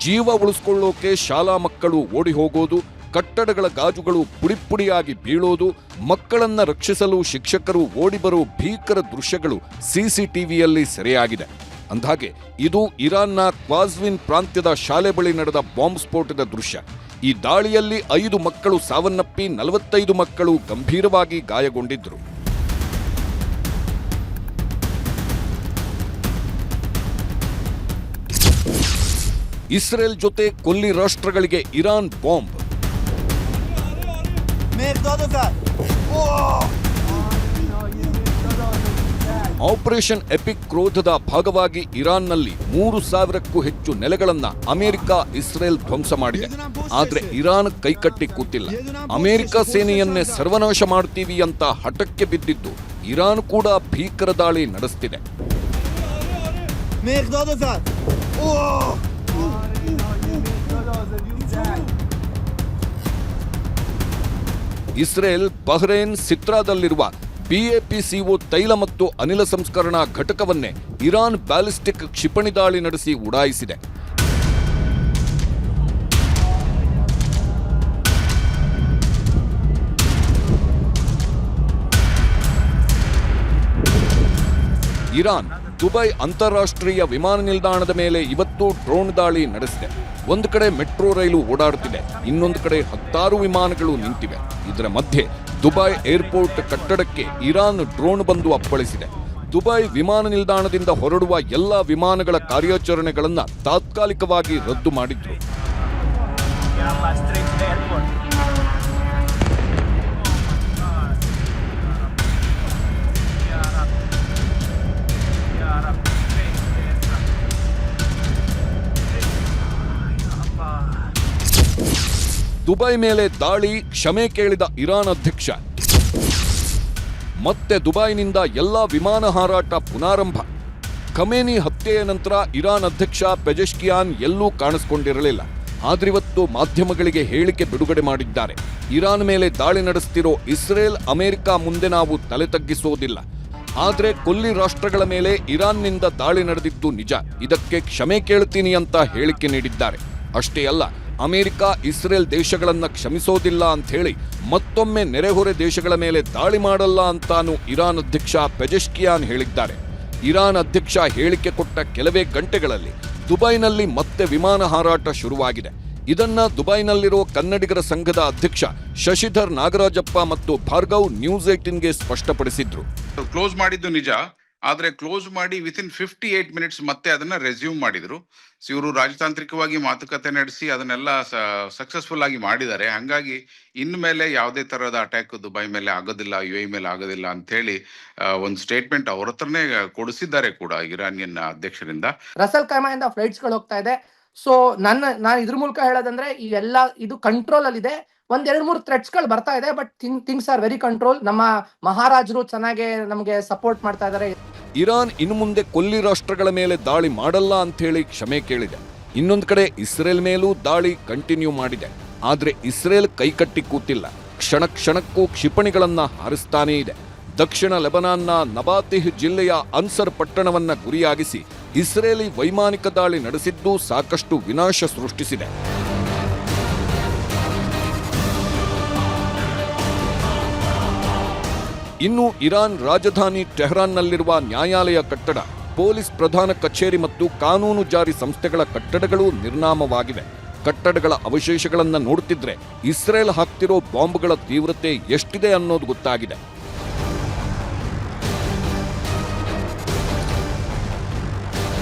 ಜೀವ ಉಳಿಸ್ಕೊಳ್ಳೋಕೆ ಶಾಲಾ ಮಕ್ಕಳು ಓಡಿ ಹೋಗೋದು, ಕಟ್ಟಡಗಳ ಗಾಜುಗಳು ಪುಡಿಪುಡಿಯಾಗಿ ಬೀಳೋದು, ಮಕ್ಕಳನ್ನ ರಕ್ಷಿಸಲು ಶಿಕ್ಷಕರು ಓಡಿ ಬರೋ ಭೀಕರ ದೃಶ್ಯಗಳು ಸಿಸಿಟಿವಿಯಲ್ಲಿ ಸೆರೆಯಾಗಿದೆ. ಅಂದಹಾಗೆ ಇದು ಇರಾನ್ನ ಕ್ವಾಜ್ವಿನ್ ಪ್ರಾಂತ್ಯದ ಶಾಲೆ ಬಳಿ ನಡೆದ ಬಾಂಬ್ ಸ್ಫೋಟದ ದೃಶ್ಯ. ಈ ದಾಳಿಯಲ್ಲಿ 5 ಮಕ್ಕಳು ಸಾವನ್ನಪ್ಪಿ 45 ಮಕ್ಕಳು ಗಂಭೀರವಾಗಿ ಗಾಯಗೊಂಡಿದ್ರು. ಇಸ್ರೇಲ್ ಜೊತೆ ಕೊಲ್ಲಿ ರಾಷ್ಟ್ರಗಳಿಗೆ ಇರಾನ್ ಬಾಂಬ್. ಆಪರೇಷನ್ ಎಪಿಕ್ ಕ್ರೋಧದ ಭಾಗವಾಗಿ ಇರಾನ್ನಲ್ಲಿ 3,000ಕ್ಕೂ ಹೆಚ್ಚು ನೆಲೆಗಳನ್ನ ಅಮೆರಿಕ, ಇಸ್ರೇಲ್ ಧ್ವಂಸ ಮಾಡಿದೆ. ಆದ್ರೆ ಇರಾನ್ ಕೈಕಟ್ಟಿ ಕೂತಿಲ್ಲ. ಅಮೆರಿಕ ಸೇನೆಯನ್ನೇ ಸರ್ವನಾಶ ಮಾಡ್ತೀವಿ ಅಂತ ಹಠಕ್ಕೆ ಬಿದ್ದಿದ್ದು ಇರಾನ್ ಕೂಡ ಭೀಕರ ದಾಳಿ ನಡೆಸ್ತಿದೆ. ಇಸ್ರೇಲ್ ಬಹ್ರೇನ್ ಸಿತ್ರಾದಲ್ಲಿರುವ BAPCO ತೈಲ ಮತ್ತು ಅನಿಲ ಸಂಸ್ಕರಣಾ ಘಟಕವನ್ನೇ ಇರಾನ್ ಬ್ಯಾಲಿಸ್ಟಿಕ್ ಕ್ಷಿಪಣಿ ದಾಳಿ ನಡೆಸಿ ಉಡಾಯಿಸಿದೆ. ಇರಾನ್ ದುಬೈ ಅಂತಾರಾಷ್ಟ್ರೀಯ ವಿಮಾನ ನಿಲ್ದಾಣದ ಮೇಲೆ ಇವತ್ತು ಡ್ರೋನ್ ದಾಳಿ ನಡೆಸಿದೆ. ಒಂದು ಕಡೆ ಮೆಟ್ರೋ ರೈಲು ಓಡಾಡುತ್ತಿದೆ, ಇನ್ನೊಂದು ಕಡೆ 10 ವಿಮಾನಗಳು ನಿಂತಿವೆ. ಇದರ ಮಧ್ಯೆ ದುಬೈ ಏರ್ಪೋರ್ಟ್ ಕಟ್ಟಡಕ್ಕೆ ಇರಾನ್ ಡ್ರೋನ್ ಬಂದು ಅಪ್ಪಳಿಸಿದೆ. ದುಬೈ ವಿಮಾನ ನಿಲ್ದಾಣದಿಂದ ಹೊರಡುವ ಎಲ್ಲ ವಿಮಾನಗಳ ಕಾರ್ಯಾಚರಣೆಗಳನ್ನು ತಾತ್ಕಾಲಿಕವಾಗಿ ರದ್ದು ಮಾಡಿದ್ರು. ದುಬೈ ಮೇಲೆ ದಾಳಿ, ಕ್ಷಮೆ ಕೇಳಿದ ಇರಾನ್ ಅಧ್ಯಕ್ಷ. ಮತ್ತೆ ದುಬೈನಿಂದ ಎಲ್ಲಾ ವಿಮಾನ ಹಾರಾಟ ಪುನಾರಂಭ. ಖಮೇನಿ ಹತ್ಯೆಯ ನಂತರ ಇರಾನ್ ಅಧ್ಯಕ್ಷ ಪೆಜೆಶ್ಕಿಯಾನ್ ಎಲ್ಲೂ ಕಾಣಿಸಿಕೊಂಡಿರಲಿಲ್ಲ. ಆದ್ರಿವತ್ತು ಮಾಧ್ಯಮಗಳಿಗೆ ಹೇಳಿಕೆ ಬಿಡುಗಡೆ ಮಾಡಿದ್ದಾರೆ. ಇರಾನ್ ಮೇಲೆ ದಾಳಿ ನಡೆಸುತ್ತಿರೋ ಇಸ್ರೇಲ್, ಅಮೆರಿಕ ಮುಂದೆ ನಾವು ತಲೆ ತಗ್ಗಿಸೋದಿಲ್ಲ. ಆದ್ರೆ ಕೊಲ್ಲಿ ರಾಷ್ಟ್ರಗಳ ಮೇಲೆ ಇರಾನ್ನಿಂದ ದಾಳಿ ನಡೆದಿದ್ದು ನಿಜ, ಇದಕ್ಕೆ ಕ್ಷಮೆ ಕೇಳ್ತೀನಿ ಅಂತ ಹೇಳಿಕೆ ನೀಡಿದ್ದಾರೆ. ಅಷ್ಟೇ ಅಲ್ಲ, ಅಮೆರಿಕ ಇಸ್ರೇಲ್ ದೇಶಗಳನ್ನ ಕ್ಷಮಿಸೋದಿಲ್ಲ ಅಂತ ಹೇಳಿ ಮತ್ತೊಮ್ಮೆ ನೆರೆಹೊರೆ ದೇಶಗಳ ಮೇಲೆ ದಾಳಿ ಮಾಡಲ್ಲ ಅಂತಾನು ಇರಾನ್ ಅಧ್ಯಕ್ಷ ಪೆಜೆಶ್ಕಿಯಾನ್ ಹೇಳಿದ್ದಾರೆ. ಇರಾನ್ ಅಧ್ಯಕ್ಷ ಹೇಳಿಕೆ ಕೊಟ್ಟ ಕೆಲವೇ ಗಂಟೆಗಳಲ್ಲಿ ದುಬೈನಲ್ಲಿ ಮತ್ತೆ ವಿಮಾನ ಹಾರಾಟ ಶುರುವಾಗಿದೆ. ಇದನ್ನ ದುಬೈನಲ್ಲಿರೋ ಕನ್ನಡಿಗರ ಸಂಘದ ಅಧ್ಯಕ್ಷ ಶಶಿಧರ್ ನಾಗರಾಜಪ್ಪ ಮತ್ತು ಭಾರ್ಗವ್ ನ್ಯೂಸ್ 18ಗೆ ಸ್ಪಷ್ಟಪಡಿಸಿದ್ರು. ಕ್ಲೋಸ್ ಮಾಡಿದ್ದು ನಿಜ, ಆದ್ರೆ ಕ್ಲೋಸ್ ಮಾಡಿ ವಿತಿನ್ 58 ಮಿನಿಟ್ಸ್ ಮತ್ತೆ ಅದನ್ನ ರೆಸ್ಯೂಮ್ ಮಾಡಿದ್ರು. ಇವರು ರಾಜತಾಂತ್ರಿಕವಾಗಿ ಮಾತುಕತೆ ನಡೆಸಿ ಅದನ್ನೆಲ್ಲ ಸಕ್ಸಸ್ಫುಲ್ ಆಗಿ ಮಾಡಿದ್ದಾರೆ. ಹಂಗಾಗಿ ಇನ್ಮೇಲೆ ಯಾವುದೇ ತರಹದ ಅಟ್ಯಾಕ್ ದುಬೈ ಮೇಲೆ ಆಗೋದಿಲ್ಲ, UAE ಮೇಲೆ ಆಗೋದಿಲ್ಲ ಅಂತ ಹೇಳಿ ಒಂದು ಸ್ಟೇಟ್ಮೆಂಟ್ ಅವ್ರ ಹತ್ರನೇ ಕೊಡಿಸಿದ್ದಾರೆ ಕೂಡ ಇರಾನಿಯನ್ ಅಧ್ಯಕ್ಷರಿಂದ. ರಸಲ್ ಖೈಮಾಯಿಂದ ಫ್ಲೈಟ್ಸ್ ಗಳು ಹೋಗ್ತಾ ಇದೆ. ಸೊ ನಾನು ಇದ್ರ ಮೂಲಕ ಹೇಳೋದಂದ್ರೆ ಇವೆಲ್ಲ ಇದು ಕಂಟ್ರೋಲ್ ಅಲ್ಲಿ ಇದೆ. 1-2-3 ಥ್ರೆಟ್ಸ್ ಗಳು ಬರ್ತಾ ಇದೆ, but things are very control. ನಮ್ಮ ಮಹಾರಾಜರು ಚೆನ್ನಾಗಿ ನಮಗೆ ಸಪೋರ್ಟ್ ಮಾಡ್ತಾ ಇದ್ದಾರೆ. ಇರಾನ್ ಇನ್ನು ಮುಂದೆ ಕೊಲ್ಲಿ ರಾಷ್ಟ್ರಗಳ ಮೇಲೆ ದಾಳಿ ಮಾಡಲ್ಲ ಅಂತ ಹೇಳಿ ಕ್ಷಮೆ ಕೇಳಿದೆ. ಇನ್ನೊಂದು ಕಡೆ ಇಸ್ರೇಲ್ ಮೇಲೂ ದಾಳಿ ಕಂಟಿನ್ಯೂ ಮಾಡಿದೆ. ಆದ್ರೆ ಇಸ್ರೇಲ್ ಕೈಕಟ್ಟಿ ಕೂತಿಲ್ಲ, ಕ್ಷಣ ಕ್ಷಣಕ್ಕೂ ಕ್ಷಿಪಣಿಗಳನ್ನ ಹಾರಿಸ್ತಾನೇ ಇದೆ. ದಕ್ಷಿಣ ಲೆಬನಾನ್ನ ನಬಾತಿಹ್ ಜಿಲ್ಲೆಯ ಅನ್ಸರ್ ಪಟ್ಟಣವನ್ನ ಗುರಿಯಾಗಿಸಿ ಇಸ್ರೇಲಿ ವೈಮಾನಿಕ ದಾಳಿ ನಡೆಸಿದ್ದು ಸಾಕಷ್ಟು ವಿನಾಶ ಸೃಷ್ಟಿಸಿದೆ. ಇನ್ನು ಇರಾನ್ ರಾಜಧಾನಿ ಟೆಹರಾನ್ನಲ್ಲಿರುವ ನ್ಯಾಯಾಲಯ ಕಟ್ಟಡ, ಪೊಲೀಸ್ ಪ್ರಧಾನ ಕಚೇರಿ ಮತ್ತು ಕಾನೂನು ಜಾರಿ ಸಂಸ್ಥೆಗಳ ಕಟ್ಟಡಗಳು ನಿರ್ನಾಮವಾಗಿವೆ. ಕಟ್ಟಡಗಳ ಅವಶೇಷಗಳನ್ನು ನೋಡುತ್ತಿದ್ರೆ ಇಸ್ರೇಲ್ ಹಾಕ್ತಿರೋ ಬಾಂಬ್ಗಳ ತೀವ್ರತೆ ಎಷ್ಟಿದೆ ಅನ್ನೋದು ಗೊತ್ತಾಗಿದೆ.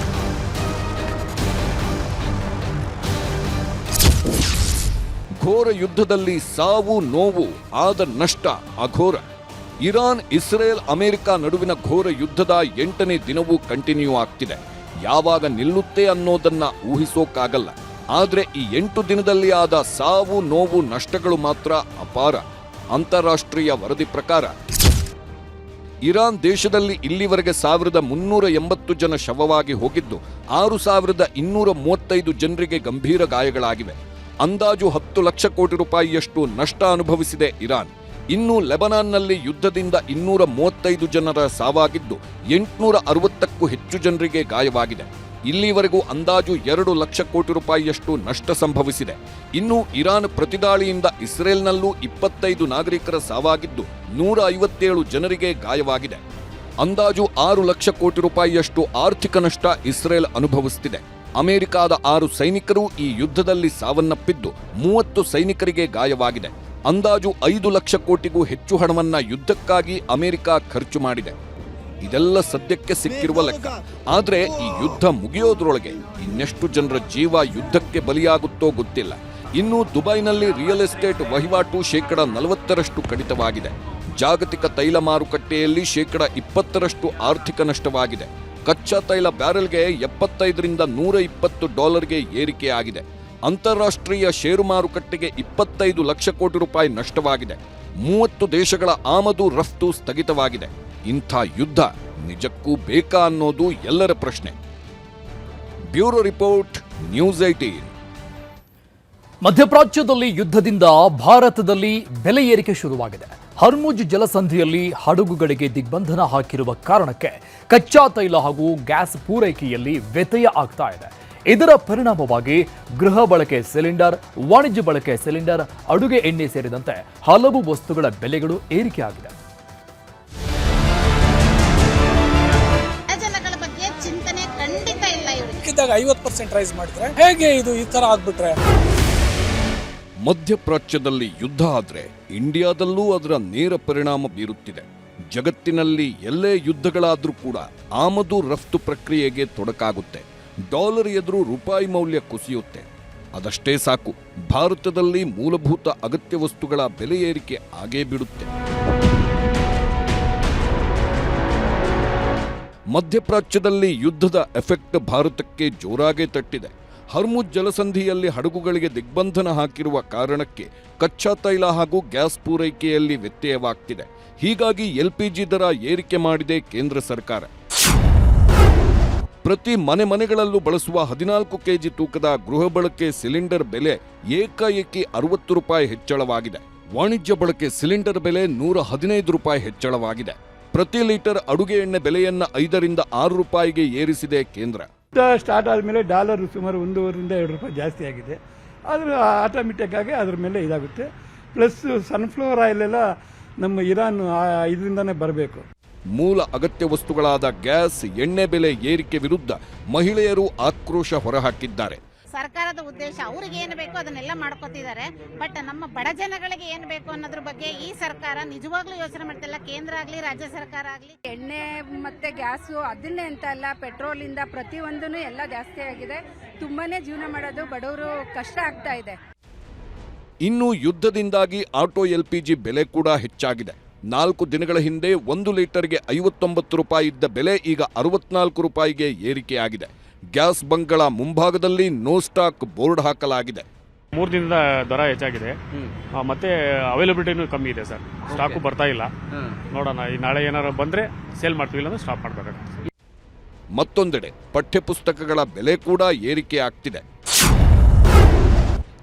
ಘೋರ ಯುದ್ಧದಲ್ಲಿ ಸಾವು ನೋವು, ಆದ ನಷ್ಟ ಅಘೋರ. ಇರಾನ್, ಇಸ್ರೇಲ್, ಅಮೆರಿಕ ನಡುವಿನ ಘೋರ ಯುದ್ಧದ 8ನೇ ದಿನವೂ ಕಂಟಿನ್ಯೂ ಆಗ್ತಿದೆ. ಯಾವಾಗ ನಿಲ್ಲುತ್ತೆ ಅನ್ನೋದನ್ನ ಊಹಿಸೋಕ್ಕಾಗಲ್ಲ. ಆದ್ರೆ ಈ 8 ದಿನದಲ್ಲಿ ಆದ ಸಾವು ನೋವು ನಷ್ಟಗಳು ಮಾತ್ರ ಅಪಾರ. ಅಂತಾರಾಷ್ಟ್ರೀಯ ವರದಿ ಪ್ರಕಾರ ಇರಾನ್ ದೇಶದಲ್ಲಿ ಇಲ್ಲಿವರೆಗೆ 1380 ಜನ ಶವವಾಗಿ ಹೋಗಿದ್ದು 6235 ಜನರಿಗೆ ಗಂಭೀರ ಗಾಯಗಳಾಗಿವೆ. ಅಂದಾಜು 10 ಲಕ್ಷ ಕೋಟಿ ರೂಪಾಯಿಯಷ್ಟು ನಷ್ಟ ಅನುಭವಿಸಿದೆ ಇರಾನ್. ಇನ್ನು ಲೆಬನಾನ್ನಲ್ಲಿ ಯುದ್ಧದಿಂದ 235 ಜನರ ಸಾವಾಗಿದ್ದು 860ಕ್ಕೂ ಹೆಚ್ಚು ಜನರಿಗೆ ಗಾಯವಾಗಿದೆ. ಇಲ್ಲಿವರೆಗೂ ಅಂದಾಜು 2 ಲಕ್ಷ ಕೋಟಿ ರೂಪಾಯಿಯಷ್ಟು ನಷ್ಟ ಸಂಭವಿಸಿದೆ. ಇನ್ನು ಇರಾನ್ ಪ್ರತಿದಾಳಿಯಿಂದ ಇಸ್ರೇಲ್ನಲ್ಲೂ 25 ನಾಗರಿಕರ ಸಾವಾಗಿದ್ದು 157 ಜನರಿಗೆ ಗಾಯವಾಗಿದೆ. ಅಂದಾಜು 6 ಲಕ್ಷ ಕೋಟಿ ರೂಪಾಯಿಯಷ್ಟು ಆರ್ಥಿಕ ನಷ್ಟ ಇಸ್ರೇಲ್ ಅನುಭವಿಸುತ್ತಿದೆ. ಅಮೆರಿಕಾದ 6 ಸೈನಿಕರು ಈ ಯುದ್ಧದಲ್ಲಿ ಸಾವನ್ನಪ್ಪಿದ್ದು 30 ಸೈನಿಕರಿಗೆ ಗಾಯವಾಗಿದೆ. ಅಂದಾಜು 5 ಲಕ್ಷ ಕೋಟಿಗೂ ಹೆಚ್ಚು ಹಣವನ್ನ ಯುದ್ಧಕ್ಕಾಗಿ ಅಮೆರಿಕ ಖರ್ಚು ಮಾಡಿದೆ. ಇದೆಲ್ಲ ಸದ್ಯಕ್ಕೆ ಸಿಕ್ಕಿರುವ ಲೆಕ್ಕ. ಆದ್ರೆ ಈ ಯುದ್ಧ ಮುಗಿಯೋದ್ರೊಳಗೆ ಇನ್ನೆಷ್ಟು ಜನರ ಜೀವ ಯುದ್ಧಕ್ಕೆ ಬಲಿಯಾಗುತ್ತೋ ಗೊತ್ತಿಲ್ಲ. ಇನ್ನು ದುಬೈನಲ್ಲಿ ರಿಯಲ್ ಎಸ್ಟೇಟ್ ವಹಿವಾಟು 40% ಕಡಿತವಾಗಿದೆ. ಜಾಗತಿಕ ತೈಲ ಮಾರುಕಟ್ಟೆಯಲ್ಲಿ 20% ಆರ್ಥಿಕ ನಷ್ಟವಾಗಿದೆ. ಕಚ್ಚಾ ತೈಲ ಬ್ಯಾರೆಲ್ಗೆ $75-120 ಏರಿಕೆಯಾಗಿದೆ. ಅಂತಾರಾಷ್ಟ್ರೀಯ ಷೇರು ಮಾರುಕಟ್ಟೆಗೆ 25 ಲಕ್ಷ ಕೋಟಿ ರೂಪಾಯಿ ನಷ್ಟವಾಗಿದೆ. 30 ದೇಶಗಳ ಆಮದು ರಫ್ತು ಸ್ಥಗಿತವಾಗಿದೆ. ಇಂಥ ಯುದ್ಧ ನಿಜಕ್ಕೂ ಬೇಕಾ ಅನ್ನೋದು ಎಲ್ಲರ ಪ್ರಶ್ನೆ. Bureau report, news 18. ಮಧ್ಯಪ್ರಾಚ್ಯದಲ್ಲಿ ಯುದ್ಧದಿಂದ ಭಾರತದಲ್ಲಿ ಬೆಲೆ ಏರಿಕೆ ಶುರುವಾಗಿದೆ. ಹರ್ಮುಜ್ ಜಲಸಂಧಿಯಲ್ಲಿ ಹಡಗುಗಳಿಗೆ ದಿಗ್ಬಂಧನ ಹಾಕಿರುವ ಕಾರಣಕ್ಕೆ ಕಚ್ಚಾ ತೈಲ ಹಾಗೂ ಗ್ಯಾಸ್ ಪೂರೈಕೆಯಲ್ಲಿ ವ್ಯತ್ಯಯ ಆಗ್ತಾ ಇದೆ. ಇದರ ಪರಿಣಾಮವಾಗಿ ಗೃಹ ಬಳಕೆ ಸಿಲಿಂಡರ್, ವಾಣಿಜ್ಯ ಬಳಕೆ ಸಿಲಿಂಡರ್, ಅಡುಗೆ ಎಣ್ಣೆ ಸೇರಿದಂತೆ ಹಲವು ವಸ್ತುಗಳ ಬೆಲೆಗಳು ಏರಿಕೆಯಾಗಿದೆ. ಜನಗಳ ಬಗ್ಗೆ ಚಿಂತನೆ ಖಂಡಿತ ಇಲ್ಲ. ಇದ್ದಾಗ 50% ರೈಸ್ ಮಾಡಿದ್ರೆ ಹೇಗೆ ಇದು ಈ ತರ ಆಗ್ಬಿಟ್ರೆ? ಮಧ್ಯಪ್ರಾಚ್ಯದಲ್ಲಿ ಯುದ್ಧ ಆದ್ರೆ ಇಂಡಿಯಾದಲ್ಲೂ ಅದರ ನೇರ ಪರಿಣಾಮ ಬೀರುತ್ತಿದೆ. ಜಗತ್ತಿನಲ್ಲಿ ಎಲ್ಲೇ ಯುದ್ಧಗಳಾದ್ರೂ ಕೂಡ ಆಮದು ರಫ್ತು ಪ್ರಕ್ರಿಯೆಗೆ ತೊಡಕಾಗುತ್ತೆ. ಡಾಲರ್ ಎದುರು ರೂಪಾಯಿ ಮೌಲ್ಯ ಕುಸಿಯುತ್ತೆ. ಅದಷ್ಟೇ ಸಾಕು, ಭಾರತದಲ್ಲಿ ಮೂಲಭೂತ ಅಗತ್ಯ ವಸ್ತುಗಳ ಬೆಲೆ ಏರಿಕೆ ಆಗೇ ಬಿಡುತ್ತೆ. ಮಧ್ಯಪ್ರಾಚ್ಯದಲ್ಲಿ ಯುದ್ಧದ ಎಫೆಕ್ಟ್ ಭಾರತಕ್ಕೆ ಜೋರಾಗೆ ತಟ್ಟಿದೆ. ಹರ್ಮುಜ್ ಜಲಸಂಧಿಯಲ್ಲಿ ಹಡಗುಗಳಿಗೆ ದಿಗ್ಬಂಧನ ಹಾಕಿರುವ ಕಾರಣಕ್ಕೆ ಕಚ್ಚಾ ತೈಲ ಹಾಗೂ ಗ್ಯಾಸ್ ಪೂರೈಕೆಯಲ್ಲಿ ವ್ಯತ್ಯಯವಾಗ್ತಿದೆ. ಹೀಗಾಗಿ LPG ದರ ಏರಿಕೆ ಮಾಡಿದೆ ಕೇಂದ್ರ ಸರ್ಕಾರ. ಪ್ರತಿ ಮನೆಗಳಲ್ಲೂ ಬಳಸುವ 14 ಕೆಜಿ ತೂಕದ ಗೃಹ ಬಳಕೆ ಸಿಲಿಂಡರ್ ಬೆಲೆ ಏಕಾಏಕಿ 60 ರೂಪಾಯಿ ಹೆಚ್ಚಳವಾಗಿದೆ. ವಾಣಿಜ್ಯ ಬಳಕೆ ಸಿಲಿಂಡರ್ ಬೆಲೆ 115 ರೂಪಾಯಿ ಹೆಚ್ಚಳವಾಗಿದೆ. ಪ್ರತಿ ಲೀಟರ್ ಅಡುಗೆ ಎಣ್ಣೆ ಬೆಲೆಯನ್ನ 5 ರಿಂದ 6 ರೂಪಾಯಿಗೆ ಏರಿಸಿದೆ ಕೇಂದ್ರ. ಸ್ಟಾರ್ಟ್ ಆದಮೇಲೆ ಡಾಲರ್ ಸುಮಾರು 1.5 ರಿಂದ 2 ರೂಪಾಯಿ ಜಾಸ್ತಿ ಆಗಿದೆ. ಆದರೆ ಆಟೋಮೆಟಿಕ್ ಆಗಿ ಅದ್ರ ಮೇಲೆ ಇದಾಗುತ್ತೆ. ಪ್ಲಸ್ ಸನ್ಫ್ಲವರ್ ಆಯಿಲ್ ಎಲ್ಲ ನಮ್ಮ ಇರಾನ್ ಇದರಿಂದನೇ ಬರಬೇಕು. ಮೂಲ ಅಗತ್ಯ ವಸ್ತುಗಳಾದ ಗ್ಯಾಸ್, ಎಣ್ಣೆ ಬೆಲೆ ಏರಿಕೆ ವಿರುದ್ಧ ಮಹಿಳೆಯರು ಆಕ್ರೋಶ ಹೊರಹಾಕಿದ್ದಾರೆ. ಸರ್ಕಾರದ ಉದ್ದೇಶ ಅವ್ರಿಗೆ ಏನು ಬೇಕೋ ಅದನ್ನೆಲ್ಲ ಮಾಡ್ಕೋತಿದ್ದಾರೆ. ಬಟ್ ನಮ್ಮ ಬಡ ಜನಗಳಿಗೆ ಏನು ಬೇಕು ಅನ್ನೋದ್ರ ಬಗ್ಗೆ ಈ ಸರ್ಕಾರ ನಿಜವಾಗ್ಲೂ ಯೋಚನೆ ಮಾಡ್ತಿಲ್ಲ. ಕೇಂದ್ರ ಆಗಲಿ ರಾಜ್ಯ ಸರ್ಕಾರ ಆಗಲಿ. ಎಣ್ಣೆ ಮತ್ತೆ ಗ್ಯಾಸು ಅದನ್ನೇ ಅಂತ ಅಲ್ಲ, ಪೆಟ್ರೋಲಿಂದ ಪ್ರತಿಯೊಂದೂ ಎಲ್ಲ ಜಾಸ್ತಿ ಆಗಿದೆ. ತುಂಬಾನೇ ಜೀವನ ಮಾಡೋದು ಬಡವರು ಕಷ್ಟ ಆಗ್ತಾ ಇದೆ. ಇನ್ನು ಯುದ್ಧದಿಂದಾಗಿ ಆಟೋ LPG ಬೆಲೆ ಕೂಡ ಹೆಚ್ಚಾಗಿದೆ. 4 ದಿನಗಳ ಹಿಂದೆ 1 ಲೀಟರ್ಗೆ 59 ರೂಪಾಯಿ ಇದ್ದ ಬೆಲೆ ಈಗ 64 ರೂಪಾಯಿಗೆ ಏರಿಕೆಯಾಗಿದೆ. ಗ್ಯಾಸ್ ಬಂಕ್ಗಳ ಮುಂಭಾಗದಲ್ಲಿ ನೋ ಸ್ಟಾಕ್ ಬೋರ್ಡ್ ಹಾಕಲಾಗಿದೆ. 3 ದಿನದ ದರ ಹೆಚ್ಚಾಗಿದೆ, ಮತ್ತೆ ಅವೈಲಬಿಲಿಟಿನೂ ಕಮ್ಮಿ ಇದೆ ಸರ್. ಸ್ಟಾಕು ಬರ್ತಾ ಇಲ್ಲ. ನೋಡೋಣ, ಈ ನಾಳೆ ಏನಾರು ಬಂದ್ರೆ ಸೇಲ್ ಮಾಡ್ತೀವಿ, ಇಲ್ಲ ಅಂದ್ರೆ ಸ್ಟಾಪ್ ಮಾಡಬೇಕು. ಮತ್ತೊಂದೆಡೆ ಪಠ್ಯಪುಸ್ತಕಗಳ ಬೆಲೆ ಕೂಡ ಏರಿಕೆ ಆಗ್ತಿದೆ.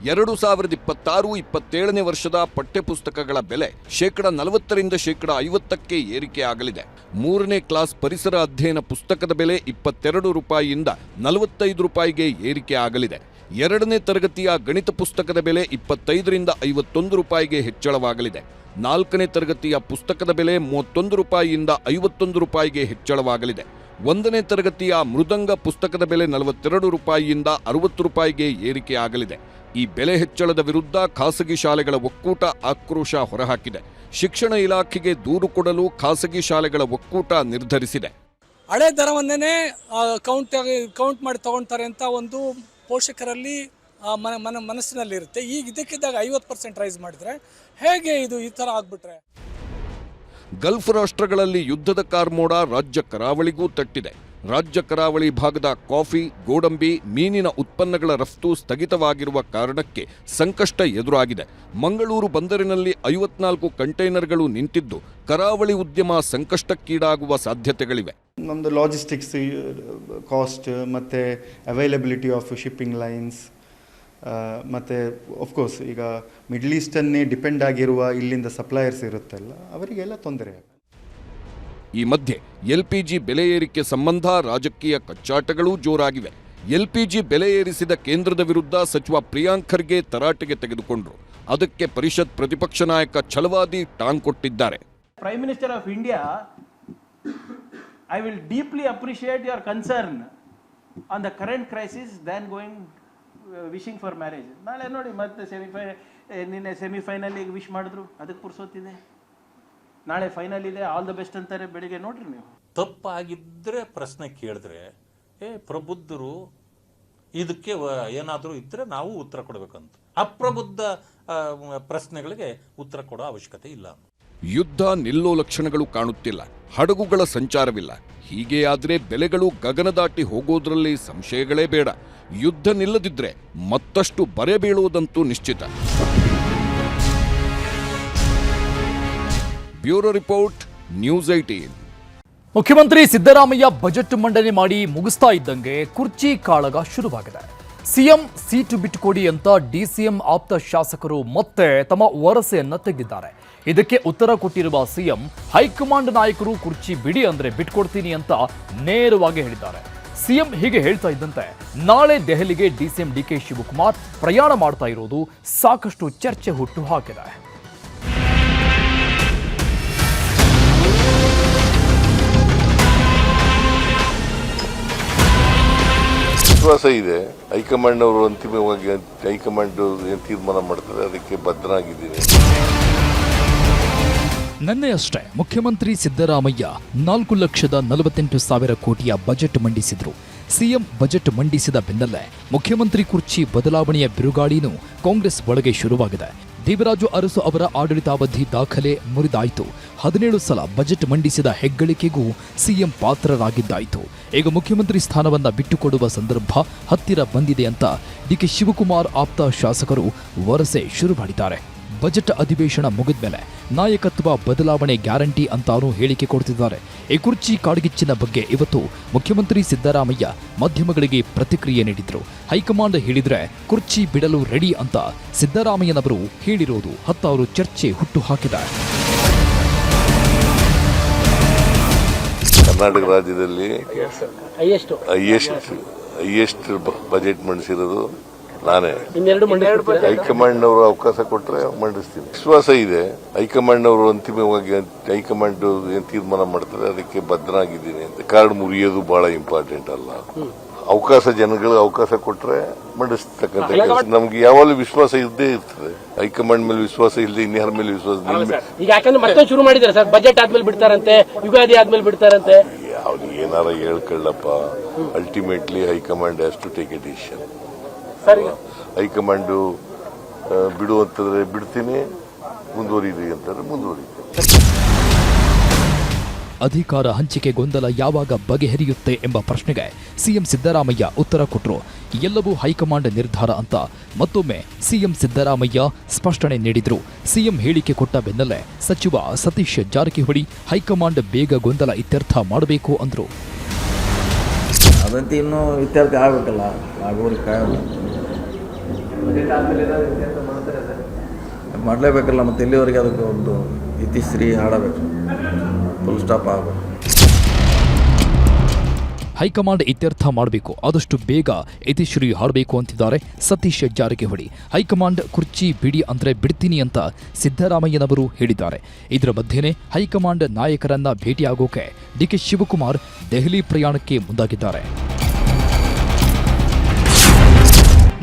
2026-27ನೇ ವರ್ಷದ ಪಠ್ಯಪುಸ್ತಕಗಳ ಬೆಲೆ 40% ರಿಂದ 50% ಏರಿಕೆ ಆಗಲಿದೆ. 3ನೇ ಕ್ಲಾಸ್ ಪರಿಸರ ಅಧ್ಯಯನ ಪುಸ್ತಕದ ಬೆಲೆ 22 ರೂಪಾಯಿಯಿಂದ 45 ರೂಪಾಯಿಗೆ ಏರಿಕೆ ಆಗಲಿದೆ. 2ನೇ ತರಗತಿಯ ಗಣಿತ ಪುಸ್ತಕದ ಬೆಲೆ 25 ರಿಂದ 51 ರೂಪಾಯಿಗೆ ಹೆಚ್ಚಳವಾಗಲಿದೆ. 4ನೇ ತರಗತಿಯ ಪುಸ್ತಕದ ಬೆಲೆ 31 ರೂಪಾಯಿಯಿಂದ 51 ರೂಪಾಯಿಗೆ ಹೆಚ್ಚಳವಾಗಲಿದೆ. 1ನೇ ತರಗತಿಯ ಮೃದಂಗ ಪುಸ್ತಕದ ಬೆಲೆ 42 ರೂಪಾಯಿಯಿಂದ 60 ರೂಪಾಯಿಗೆ ಏರಿಕೆ ಆಗಲಿದೆ. ಈ ಬೆಲೆ ಹೆಚ್ಚಳದ ವಿರುದ್ಧ ಖಾಸಗಿ ಶಾಲೆಗಳ ಒಕ್ಕೂಟ ಆಕ್ರೋಶ ಹೊರಹಾಕಿದೆ. ಶಿಕ್ಷಣ ಇಲಾಖೆಗೆ ದೂರು ಕೊಡಲು ಖಾಸಗಿ ಶಾಲೆಗಳ ಒಕ್ಕೂಟ ನಿರ್ಧರಿಸಿದೆ. ಹಳೆ ದರವನ್ನೇ ಕೌಂಟ್ ಮಾಡಿ ತಗೊಳ್ತಾರೆ ಅಂತ ಒಂದು ಪೋಷಕರಲ್ಲಿ ಮನಸ್ಸಿನಲ್ಲಿರುತ್ತೆ. ಈಗ ಇದಕ್ಕಿದ್ದಾಗ 50% ರೈಸ್ ಮಾಡಿದ್ರೆ ಹೇಗೆ ಇದು ಈ ಥರ ಆಗ್ಬಿಟ್ರೆ? ಗಲ್ಫ್ ರಾಷ್ಟ್ರಗಳಲ್ಲಿ ಯುದ್ಧದ ಕಾರ್ಮೋಡ ರಾಜ್ಯ ಕರಾವಳಿಗೂ ತಟ್ಟಿದೆ. ರಾಜ್ಯ ಕರಾವಳಿ ಭಾಗದ ಕಾಫಿ, ಗೋಡಂಬಿ, ಮೀನಿನ ಉತ್ಪನ್ನಗಳ ರಫ್ತು ಸ್ಥಗಿತವಾಗಿರುವ ಕಾರಣಕ್ಕೆ ಸಂಕಷ್ಟ ಎದುರಾಗಿದೆ. ಮಂಗಳೂರು ಬಂದರಿನಲ್ಲಿ 54 ಕಂಟೈನರ್ಗಳು ನಿಂತಿದ್ದು ಕರಾವಳಿ ಉದ್ಯಮ ಸಂಕಷ್ಟಕ್ಕೀಡಾಗುವ ಸಾಧ್ಯತೆಗಳಿವೆ. ನಮ್ಮದು ಲಾಜಿಸ್ಟಿಕ್ಸ್ ಕಾಸ್ಟ್ ಮತ್ತು ಅವೈಲಬಿಲಿಟಿ ಆಫ್ ಶಿಪ್ಪಿಂಗ್ ಲೈನ್ಸ್ ಮತ್ತು ಆಫ್ಕೋರ್ಸ್ ಈಗ ಮಿಡ್ಲ್ ಈಸ್ಟನ್ನೇ ಡಿಪೆಂಡ್ ಆಗಿರುವ ಇಲ್ಲಿಂದ ಸಪ್ಲೈಯರ್ಸ್ ಇರುತ್ತಲ್ಲ, ಅವರಿಗೆಲ್ಲ ತೊಂದರೆ. ಈ ಮಧ್ಯೆ LPG ಬೆಲೆ ಏರಿಕೆ ಸಂಬಂಧ ರಾಜಕೀಯ ಕಚ್ಚಾಟಗಳೂ ಜೋರಾಗಿವೆ. LPG ಬೆಲೆ ಏರಿಸಿದ ಕೇಂದ್ರದ ವಿರುದ್ಧ ಸಚಿವ ಪ್ರಿಯಾಂಕ್ ಖರ್ಗೆ ತರಾಟೆಗೆ ತೆಗೆದುಕೊಂಡರು. ಅದಕ್ಕೆ ಪರಿಷತ್ ಪ್ರತಿಪಕ್ಷ ನಾಯಕ ಛಲವಾದಿ ಟಾಂಗ್ ಕೊಟ್ಟಿದ್ದಾರೆ. Prime minister of India, I will deeply appreciate your concern on the current crisis than going wishing for marriage. ನಾಳೆ ನೋಡಿ ಮತ್ತೆ ನಿನ್ನೆ ಸೆಮಿಫೈನಲಿಗೆ ವಿಶ್ ಮಾಡಿದ್ರು, ಅದಕ್ಕೆ ಪುರ್ಸೋತಿದೆ. ನಾಳೆ ಫೈನಲ್ ಇದೆ, ಆಲ್ ದ ಬೆಸ್ಟ್ ಅಂತಾರೆ ಬೆಳಿಗ್ಗೆ. ನೋಡ್ರಿ, ನೀವು ತಪ್ಪಾಗಿದ್ರೆ ಪ್ರಶ್ನೆ ಕೇಳಿದ್ರೆ ಪ್ರಬುದ್ಧರು ಇದಕ್ಕೆ ಏನಾದರೂ ಇದ್ರೆ ನಾವು ಉತ್ತರ ಕೊಡಬೇಕಂತ. ಅಪ್ರಬುದ್ಧ ಪ್ರಶ್ನೆಗಳಿಗೆ ಉತ್ತರ ಕೊಡೋ ಅವಶ್ಯಕತೆ ಇಲ್ಲ. ಯುದ್ಧ ನಿಲ್ಲೋ ಲಕ್ಷಣಗಳು ಕಾಣುತ್ತಿಲ್ಲ, ಹಡಗುಗಳ ಸಂಚಾರವಿಲ್ಲ. ಹೀಗೆ ಆದ್ರೆ ಬೆಲೆಗಳು ಗಗನ ದಾಟಿ ಹೋಗೋದ್ರಲ್ಲಿ ಸಂಶಯಗಳೇ ಬೇಡ. ಯುದ್ಧ ನಿಲ್ಲದಿದ್ರೆ ಮತ್ತಷ್ಟು ಬರೆ ಬೀಳುವುದಂತೂ ನಿಶ್ಚಿತ. Bureau report, news 18. ಮುಖ್ಯಮಂತ್ರಿ ಸಿದ್ದರಾಮಯ್ಯ ಬಜೆಟ್ ಮಂಡನೆ ಮಾಡಿ ಮುಗಿಸ್ತಾ ಇದ್ದಂಗೆ ಕುರ್ಚಿ ಕಾಳಗ ಶುರುವಾಗಿದೆ. ಸಿಎಂ ಸೀಟು ಬಿಟ್ಟುಕೊಡಿ ಅಂತ DCM ಆಪ್ತ ಶಾಸಕರು ಮತ್ತೆ ತಮ್ಮ ವರಸೆಯನ್ನ ತೆಗೆದಿದ್ದಾರೆ. ಇದಕ್ಕೆ ಉತ್ತರ ಕೊಟ್ಟಿರುವ ಸಿಎಂ, ಹೈಕಮಾಂಡ್ ನಾಯಕರು ಕುರ್ಚಿ ಬಿಡಿ ಅಂದ್ರೆ ಬಿಟ್ಕೊಡ್ತೀನಿ ಅಂತ ನೇರವಾಗಿ ಹೇಳಿದ್ದಾರೆ. ಸಿಎಂ ಹೀಗೆ ಹೇಳ್ತಾ ಇದ್ದಂತೆ ನಾಳೆ ದೆಹಲಿಗೆ DCM DK ಶಿವಕುಮಾರ್ ಪ್ರಯಾಣ ಮಾಡ್ತಾ ಇರೋದು ಸಾಕಷ್ಟು ಚರ್ಚೆ ಹುಟ್ಟು ಹಾಕಿದೆ. ವಿಶ್ವಾಸ ಇದೆ. ಹೈಕಮಾಂಡ್ ಅವರು ಅಂತಿಮವಾಗಿ ಹೈಕಮಾಂಡ್ ಏನು ತೀರ್ಮಾನ ಮಾಡ್ತಾರೆ ಅದಕ್ಕೆ ಬದ್ಧನಾಗಿದ್ದೀನಿ. ನಿನ್ನೆಯಷ್ಟೇ ಮುಖ್ಯಮಂತ್ರಿ ಸಿದ್ದರಾಮಯ್ಯ 4,48,000 ಕೋಟಿಯ ಬಜೆಟ್ ಮಂಡಿಸಿದ್ರು. ಸಿಎಂ ಬಜೆಟ್ ಮಂಡಿಸಿದ ಬೆನ್ನಲ್ಲೇ ಮುಖ್ಯಮಂತ್ರಿ ಕುರ್ಚಿ ಬದಲಾವಣೆಯ ಬಿರುಗಾಳಿನೂ ಕಾಂಗ್ರೆಸ್ ಒಳಗೆ ಶುರುವಾಗಿದೆ. ದೇವರಾಜು ಅರಸು ಅವರ ಆಡಳಿತಾವಧಿ ದಾಖಲೆ ಮುರಿದಾಯಿತು. 17 ಸಲ ಬಜೆಟ್ ಮಂಡಿಸಿದ ಹೆಗ್ಗಳಿಕೆಗೂ ಸಿಎಂ ಪಾತ್ರರಾಗಿದ್ದಾಯಿತು. ಈಗ ಮುಖ್ಯಮಂತ್ರಿ ಸ್ಥಾನವನ್ನ ಬಿಟ್ಟುಕೊಡುವ ಸಂದರ್ಭ ಹತ್ತಿರ ಬಂದಿದೆ ಅಂತ DK ಶಿವಕುಮಾರ್ ಆಪ್ತ ಶಾಸಕರು ವರಸೆ ಶುರು ಮಾಡಿದ್ದಾರೆ. ಬಜೆಟ್ ಅಧಿವೇಶನ ಮುಗಿದ್ಮೇಲೆ ನಾಯಕತ್ವ ಬದಲಾವಣೆ ಗ್ಯಾರಂಟಿ ಅಂತಾನೂ ಹೇಳಿಕೆ ಕೊಡ್ತಿದ್ದಾರೆ. ಈ ಕುರ್ಚಿ ಕಾಡ್ಗಿಚ್ಚಿನ ಬಗ್ಗೆ ಇವತ್ತು ಮುಖ್ಯಮಂತ್ರಿ ಸಿದ್ದರಾಮಯ್ಯ ಮಾಧ್ಯಮಗಳಿಗೆ ಪ್ರತಿಕ್ರಿಯೆ ನೀಡಿದ್ರು. ಹೈಕಮಾಂಡ್ ಹೇಳಿದ್ರೆ ಕುರ್ಚಿ ಬಿಡಲು ರೆಡಿ ಅಂತ ಸಿದ್ದರಾಮಯ್ಯನವರು ಹೇಳಿರೋದು ಹತ್ತಾರು ಚರ್ಚೆ ಹುಟ್ಟು ಹಾಕಿದೆ. ಕರ್ನಾಟಕ ರಾಜ್ಯದಲ್ಲಿ ಹೈಯೆಸ್ಟ್ ಬಜೆಟ್ ಮಂಡಿಸಿರೋದು ನಾನೇ. ಹೈಕಮಾಂಡ್ ಅವರು ಅವಕಾಶ ಕೊಟ್ಟರೆ ಮಂಡಿಸ್ತೀನಿ. ವಿಶ್ವಾಸ ಇದೆ. ಹೈಕಮಾಂಡ್ ಅವರು ಅಂತಿಮವಾಗಿ ಹೈಕಮಾಂಡ್ ಏನ್ ತೀರ್ಮಾನ ಮಾಡ್ತಾರೆ ಅದಕ್ಕೆ ಬದ್ಧನಾಗಿದ್ದೀನಿ ಅಂತ. ಕಾರ್ಡ್ ಮುರಿಯೋದು ಬಹಳ ಇಂಪಾರ್ಟೆಂಟ್ ಅಲ್ಲ. ಅವಕಾಶ ಜನಗಳಿಗೆ ಅವಕಾಶ ಕೊಟ್ಟರೆ ಮಂಡಿಸ್ತಕ್ಕಂಥ ಕೆಲಸ. ನಮ್ಗೆ ಯಾವಾಗಲೂ ವಿಶ್ವಾಸ ಇದ್ದೇ ಇರ್ತದೆ. ಹೈಕಮಾಂಡ್ ಮೇಲೆ ವಿಶ್ವಾಸ ಇಲ್ಲದೆ ಇನ್ಯಾರ ಮೇಲೆ ವಿಶ್ವಾಸ ಈಗ ಯಾಕಂದ್ರೆ ಮತ್ತೆ ಶುರು ಮಾಡಿದ್ದಾರೆ ಸರ್, ಬಜೆಟ್ ಆದ್ಮೇಲೆ ಬಿಡ್ತಾರಂತೆ, ಯುಗಾದಿ ಆದ್ಮೇಲೆ ಬಿಡ್ತಾರಂತೆ. ಯಾವ್ದು ಏನಾರ ಹೇಳ್ಕೊಳ್ಳಪ್ಪ, ultimately high command has to take a decision. High command ಬಿಡು ಅಂತಂದ್ರೆ ಬಿಡ್ತೀನಿ, ಮುಂದುವರಿದ್ರಿ ಅಂತಂದ್ರೆ ಮುಂದುವರಿತೀನಿ. ಅಧಿಕಾರ ಹಂಚಿಕೆ ಗೊಂದಲ ಯಾವಾಗ ಬಗೆಹರಿಯುತ್ತೆ ಎಂಬ ಪ್ರಶ್ನೆಗೆ ಸಿಎಂ ಸಿದ್ದರಾಮಯ್ಯ ಉತ್ತರ ಕೊಟ್ಟರು. ಎಲ್ಲವೂ ಹೈಕಮಾಂಡ್ ನಿರ್ಧಾರ ಅಂತ ಮತ್ತೊಮ್ಮೆ ಸಿಎಂ ಸಿದ್ದರಾಮಯ್ಯ ಸ್ಪಷ್ಟನೆ ನೀಡಿದ್ರು. ಸಿಎಂ ಹೇಳಿಕೆ ಕೊಟ್ಟ ಬೆನ್ನಲ್ಲೇ ಸಚಿವ ಸತೀಶ್ ಜಾರಕಿಹೊಳಿ ಹೈಕಮಾಂಡ್ ಬೇಗ ಗೊಂದಲ ಇತ್ಯರ್ಥ ಮಾಡಬೇಕು ಅಂದ್ರು. ಅದಂತೆ ಇನ್ನೂ ಇತ್ಯರ್ಥ ಆಗಬೇಕಲ್ಲ, ಆಗೋರಿಗೆ ಕಾಯಲ್ಲ, ಮಾಡಲೇಬೇಕಲ್ಲ. ಮತ್ತೆ ಎಲ್ಲಿವರೆಗೆ ಅದಕ್ಕೆ ಒಂದು ಇತಿಶ್ರೀ ಹಾಡಬೇಕು, ಫುಲ್ ಸ್ಟಾಪ್ ಆಗಬೇಕು. ಹೈಕಮಾಂಡ್ ಇತ್ಯರ್ಥ ಮಾಡಬೇಕು, ಆದಷ್ಟು ಬೇಗ ಇತಿಶ್ರೀ ಹಾಡಬೇಕು ಅಂತಿದ್ದಾರೆ ಸತೀಶ್ ಜಾರಕಿಹೊಳಿ. ಹೈಕಮಾಂಡ್ ಕುರ್ಚಿ ಬಿಡಿ ಅಂದ್ರೆ ಬಿಡ್ತೀನಿ ಅಂತ ಸಿದ್ದರಾಮಯ್ಯನವರು ಹೇಳಿದ್ದಾರೆ. ಇದರ ಮಧ್ಯೆನೇ ಹೈಕಮಾಂಡ್ ನಾಯಕರನ್ನ ಭೇಟಿಯಾಗೋಕೆ ಡಿಕೆ ಶಿವಕುಮಾರ್ ದೆಹಲಿ ಪ್ರಯಾಣಕ್ಕೆ ಮುಂದಾಗಿದ್ದಾರೆ.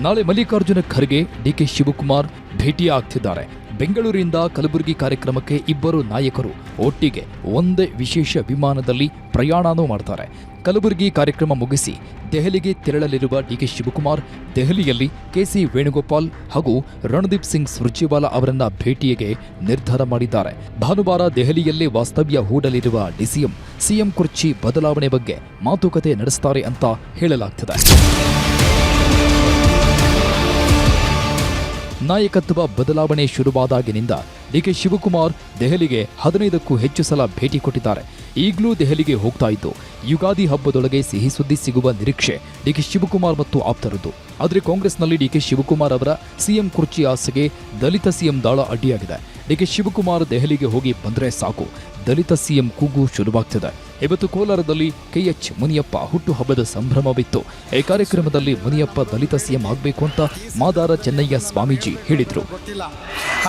ನಾಳೆ ಮಲ್ಲಿಕಾರ್ಜುನ ಖರ್ಗೆ ಡಿಕೆ ಶಿವಕುಮಾರ್ ಭೇಟಿಯಾಗ್ತಿದ್ದಾರೆ. ಬೆಂಗಳೂರಿನಿಂದ ಕಲಬುರಗಿ ಕಾರ್ಯಕ್ರಮಕ್ಕೆ ಇಬ್ಬರು ನಾಯಕರು ಒಟ್ಟಿಗೆ ಒಂದೇ ವಿಶೇಷ ವಿಮಾನದಲ್ಲಿ ಪ್ರಯಾಣನೂ ಮಾಡ್ತಾರೆ. ಕಲಬುರಗಿ ಕಾರ್ಯಕ್ರಮ ಮುಗಿಸಿ ದೆಹಲಿಗೆ ತೆರಳಲಿರುವ ಡಿಕೆ ಶಿವಕುಮಾರ್ ದೆಹಲಿಯಲ್ಲಿ ಕೆಸಿ ವೇಣುಗೋಪಾಲ್ ಹಾಗೂ ರಣದೀಪ್ ಸಿಂಗ್ ಸುರ್ಜೇವಾಲಾ ಅವರನ್ನ ಭೇಟಿಗೆ ನಿರ್ಧಾರ ಮಾಡಿದ್ದಾರೆ. ಭಾನುವಾರ ದೆಹಲಿಯಲ್ಲೇ ವಾಸ್ತವ್ಯ ಹೂಡಲಿರುವ ಡಿಸಿಎಂ ಸಿಎಂ ಕುರ್ಚಿ ಬದಲಾವಣೆ ಬಗ್ಗೆ ಮಾತುಕತೆ ನಡೆಸುತ್ತಾರೆ ಅಂತ ಹೇಳಲಾಗ್ತಿದೆ. ನಾಯಕತ್ವ ಬದಲಾವಣೆ ಶುರುವಾದಾಗಿನಿಂದ ಡಿಕೆ ಶಿವಕುಮಾರ್ ದೆಹಲಿಗೆ 15ಕ್ಕೂ ಹೆಚ್ಚು ಸಲ ಭೇಟಿ ಕೊಟ್ಟಿದ್ದಾರೆ. ಈಗಲೂ ದೆಹಲಿಗೆ ಹೋಗ್ತಾ ಇದ್ದು ಯುಗಾದಿ ಹಬ್ಬದೊಳಗೆ ಸಿಹಿ ಸುದ್ದಿ ಸಿಗುವ ನಿರೀಕ್ಷೆ ಡಿಕೆ ಶಿವಕುಮಾರ್ ಮತ್ತು ಆಪ್ತರದ್ದು. ಆದರೆ ಕಾಂಗ್ರೆಸ್ನಲ್ಲಿ ಡಿಕೆ ಶಿವಕುಮಾರ್ ಅವರ ಸಿಎಂ ಕುರ್ಚಿ ಆಸೆಗೆ ದಲಿತ ಸಿಎಂ ದಾಳ ಅಡ್ಡಿಯಾಗಿದೆ. ಡಿಕೆ ಶಿವಕುಮಾರ್ ದೆಹಲಿಗೆ ಹೋಗಿ ಬಂದ್ರೆ ಸಾಕು, ದಲಿತ ಸಿಎಂ ಕೂಗು ಶುರುವಾಗ್ತಿದೆ. ಇವತ್ತು ಕೋಲಾರದಲ್ಲಿ ಕೆಎಚ್ ಮುನಿಯಪ್ಪ ಹುಟ್ಟುಹಬ್ಬದ ಸಂಭ್ರಮವಿತ್ತು. ಈ ಕಾರ್ಯಕ್ರಮದಲ್ಲಿ ಮುನಿಯಪ್ಪ ದಲಿತ ಸಿಎಂ ಆಗಬೇಕು ಅಂತ ಮಾದಾರ ಚೆನ್ನಯ್ಯ ಸ್ವಾಮೀಜಿ ಹೇಳಿದ್ರು.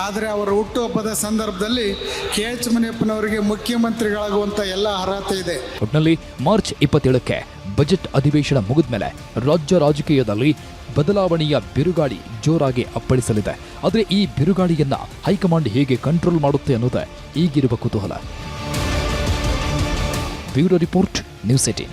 ಆದರೆ ಅವರ ಹುಟ್ಟುಹಬ್ಬದ ಸಂದರ್ಭದಲ್ಲಿ ಕೆಎಚ್ ಮುನಿಯಪ್ಪನವರಿಗೆ ಮುಖ್ಯಮಂತ್ರಿಗಳಾಗುವಂತ ಎಲ್ಲ ಅರ್ಹತೆ ಇದೆ. ಒಟ್ನಲ್ಲಿ ಮಾರ್ಚ್ 27ಕ್ಕೆ ಬಜೆಟ್ ಅಧಿವೇಶನ ಮುಗಿದ್ಮೇಲೆ ರಾಜ್ಯ ರಾಜಕೀಯದಲ್ಲಿ ಬದಲಾವಣೆಯ ಬಿರುಗಾಳಿ ಜೋರಾಗಿ ಅಪ್ಪಳಿಸಲಿದೆ. ಆದರೆ ಈ ಬಿರುಗಾಳಿಯನ್ನ ಹೈಕಮಾಂಡ್ ಹೇಗೆ ಕಂಟ್ರೋಲ್ ಮಾಡುತ್ತೆ ಅನ್ನೋದೇ ಈಗಿರುವ ಕುತೂಹಲ. Bureau report, news 18.